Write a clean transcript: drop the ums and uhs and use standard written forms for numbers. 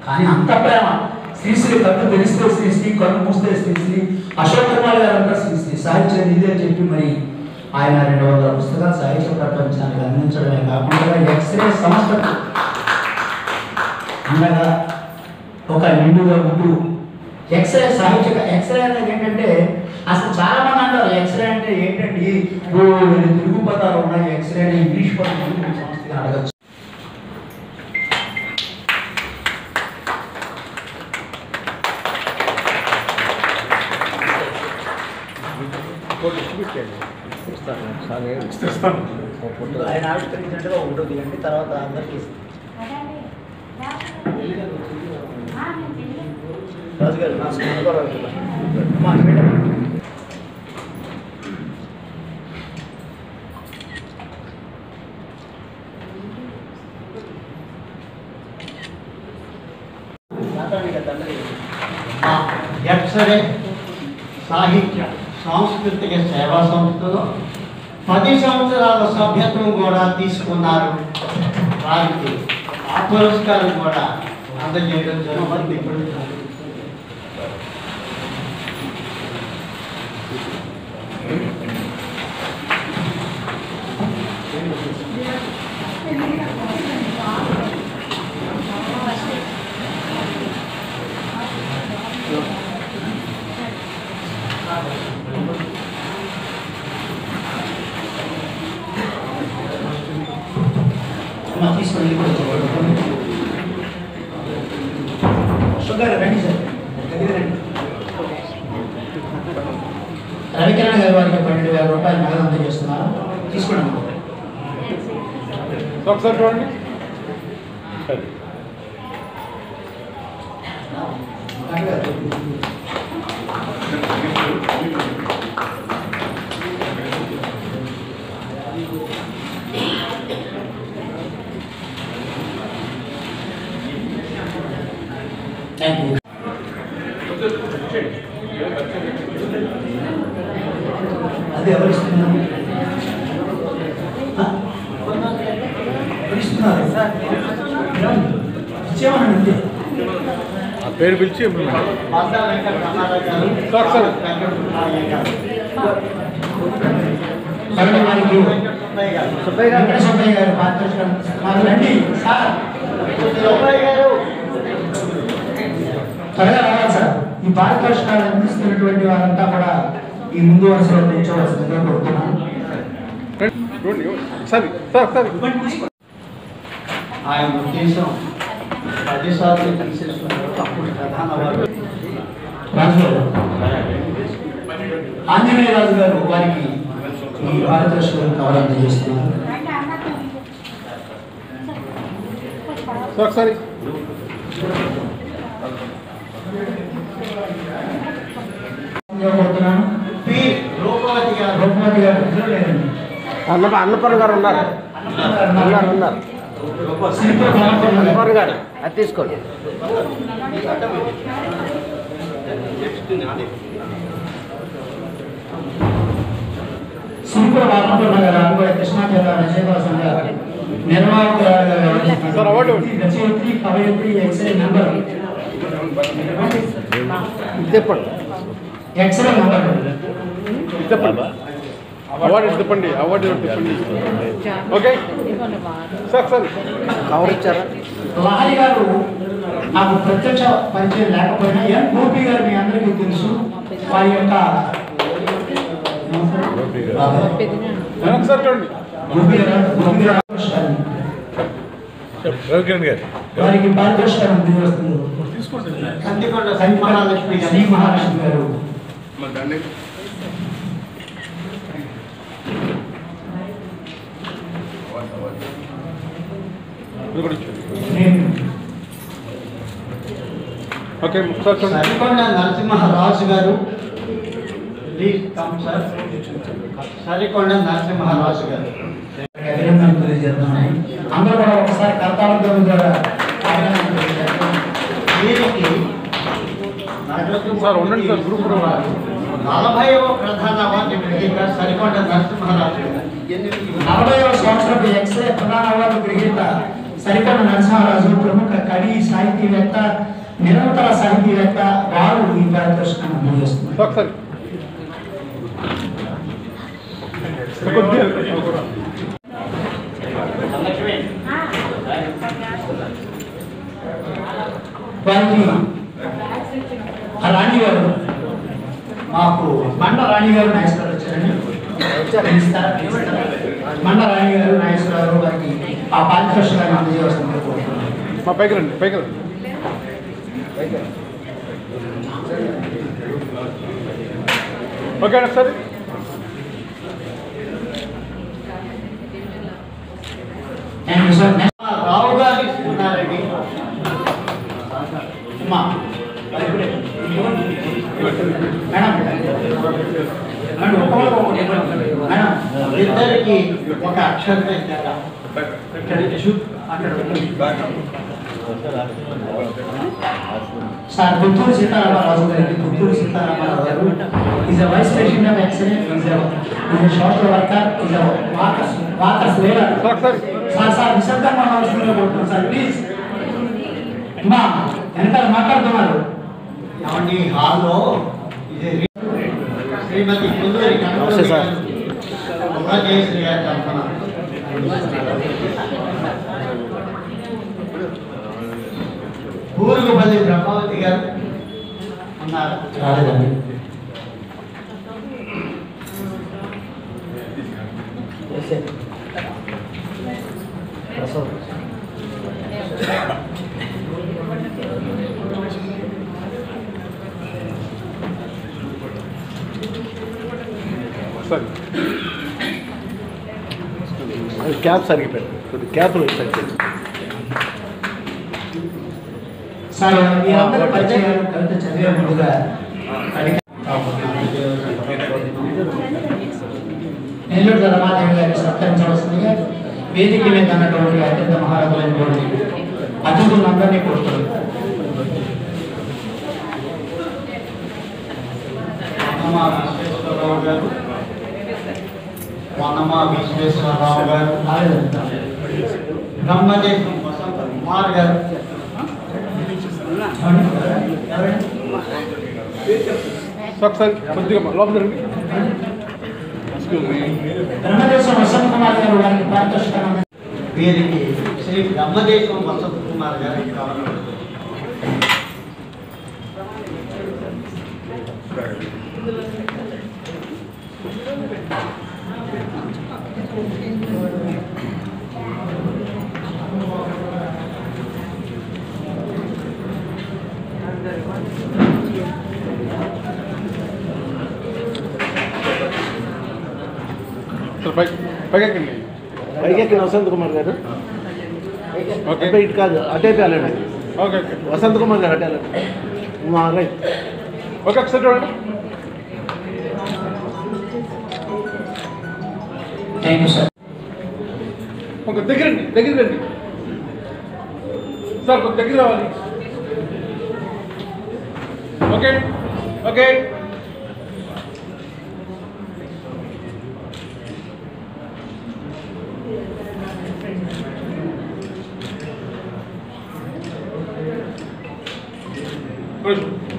కానీ అంత ప్రేమ. శ్రీశ్రీ కన్ను తెరిస్తే శ్రీశ్రీ, కన్ను మూస్తే శ్రీశ్రీ, అశోక్ కుమార్ గారు అంతా శ్రీశ్రీ. సాహిత్యం ఇదే అని చెప్పి మరి ఆయన 200 పుస్తకాలు సాహిత్య ప్రపంచానికి అందించడమే కాకుండా ఎక్స్రే సంస్థకు అండగా ఒక నిండుగా ఉంటూ ఎక్స్రే సాహిత్య ఎక్స్రే అనేది ఏంటంటే అసలు చాలా మంది అంటారు ఎక్స్రే అంటే ఏంటండి, తెలుగు పదాలు ఉన్నాయి, ఎక్స్రే అని ఇంగ్లీష్ పదాలు సంస్థగా అడగచ్చు. ఆయన ఆవిష్కరించినట్టుగా ఉంటుంది అండి, తర్వాత అందరికీ రాజుగారు ఎక్స్రే సాహిత్య సాంస్కృతిక సేవా సంస్థలో 10 సంవత్సరాల సభ్యత్వం కూడా తీసుకున్నారు. వారికి ఆ పురస్కారం కూడా అందజేయడం జరుగుతుంది. ఇప్పుడు తీసుకొని రండి సార్, రవికిరణ్ గారి వారికి 12,000 రూపాయలు నగదు అందజేస్తున్నారు. తీసుకోండి. ఒకసారి చూడండి. Thank you. అది ఎవరిస్తున్నారు? ఇచ్చేమనండి, ఆ పేరు పిలిచి సుబ్బయ్య గారు రండి సార్, త్వరగా రావాలి సార్. ఈ పారితోషికాలు అందిస్తున్నటువంటి వారంతా కూడా ఈ ముందు వరుసలో నిల్చోవలసిందిగా కోరుతున్నాను. ఆయన ఉద్దేశం 10 సార్లు తీసేసుకున్నారు. అప్పుడు ప్రధాన వారు రాజుగారు ఆంజనేయ రాజు గారు వారికి ఈ పారితోషికాలు కావాలని చేస్తున్నారు. ఒకసారి అన్నపూర్ణ గారు ఉన్నారు గారు అది తీసుకోండి. సింపుల్ అన్నపూర్ణ గారు అనుకోని కృష్ణా జిల్లా రచయితల సంఘ నిర్వాహకురాలుగా రచయిత్రి, కవయిత్రి, ఎక్స్రే నెంబర్ చెప్పండి. ఎక్స్రే నెంబర్ చెప్పండి. అవార్డు చెప్పండి. అవార్డు చెప్పండి. Okay sir. సార్ కవర్ ఇచ్చారా? లహరి గారు నాకు ప్రత్యక్ష పరిచయం లేకపోయినా ఎన్ గోపి గారు మీ అందరికీ తెలుసు. వారి యొక్క ఒకసారి చూడండి. రవికిరణ్ గారు వారికి పారితోషికాలను తీసుకొస్తుంది. కందికొండ శ్రీ మహాలక్ష్మి గారు ఓకే సార్ చూడండి. సరికొండ నరసింహరాజు గారు, please come sir. Sarikonda Narasimharaju గారు అభినందనలు తెలియజేస్తున్నాయి. అందరూ కూడా ఒకసారి కర్తార్థం ద్వారా వీరికి సార్ ఉండండి సార్. గ్రూప్ 40వ ప్రధాన అవార్డు గ్రహీత సరికొండ నరసింహరాజు గారు. 40వ సంవత్సరపు ఎక్స్రే ప్రధాన అవార్డు గ్రహీత సరికొండ నరసింహరాజు ప్రముఖ కవి సాహితీవేత్త నిరంతర సాహితీవేత్త వారు ఈ పారితోషికాన్ని అందజేస్తున్నారు. ఒకసారి కొద్దిగా వారికి రాణి గారు మాకు మండ రాణి గారు నాగేశ్వరరావు వచ్చారండి. మండ రాణి గారు నాగేశ్వరరావు వారికి ఆ పారితోషికాన్ని అందజేయవలసిందిగా కోరుతున్నాను. మా పైకి రండి, పైకి రండి. ఓకే అండి ఒకసారి థ్యాంక్ యూ సార్. రావు గారు ఇస్తున్నారండి. అమ్మా మేడం మేడం ఇద్దరికి ఒక అక్షరం ఇచ్చారా? సార్ పుత్తూరు సీతారామరాజు గారికి పుత్తూరు సీతారామరాజు గారు is a vice president of excellence, is a social worker, is a walkers leader. ఒకసారి సార్ నిశ్శబ్దంగా అవసరంగా కొడుతున్నాం సార్ ప్లీజ్. అమ్మా వెనకాల మాట్లాడుతున్నారు. ఏమండి హాల్లో ఇది శ్రీమతి కుందూరి నమస్తే సార్. జయశ్రీ గారు తరఫున ఊరుగుపల్లి ప్రభావతి గారు ఉన్నారు. రాలేదండి. సరే క్యాప్ సరిగిపోయింది, కొద్దిగా క్యాప్లు సరిపోయింది. సార్ మీ అందరూ పరిచయాలు కవిత చదివే ముందుగా నెల్లూరు రమాదేవి గారిని సత్కరించవలసిందిగా వేదిక మీద ఉన్నటువంటి అత్యంత మహారథులైనటువంటి అతిథులందరినీ కోరుతున్నారు. వనమా విశ్వేశ్వరరావు గారు, వనమా విశ్వేశ్వరరావు గారు, బ్రహ్మదేశం వసంత కుమార్ గారు, ఒకసారి కొద్దిగా లోపల రండి. బ్రహ్మదేశం వసంత్ కుమార్ గారు వారికి పారితోషికాన్ని వీరికి శ్రీ బ్రహ్మదేశం వసంత కుమార్ గారికి కావాలి. పైకెక్కండి. పైకెక్కిన వసంత్ కుమార్ గారు. ఓకే అబ్బాయి ఇటు కాదు, అటే వెళ్ళండి. ఓకే ఓకే వసంత్ కుమార్ గారు అటే వెళ్ళండి. రైట్. ఓకే ఒకసారి చూడండి. Thank you sir. ఒక దగ్గరండి, దగ్గర రండి సార్, కొంచెం దగ్గర రావాలి. Okay okay Good.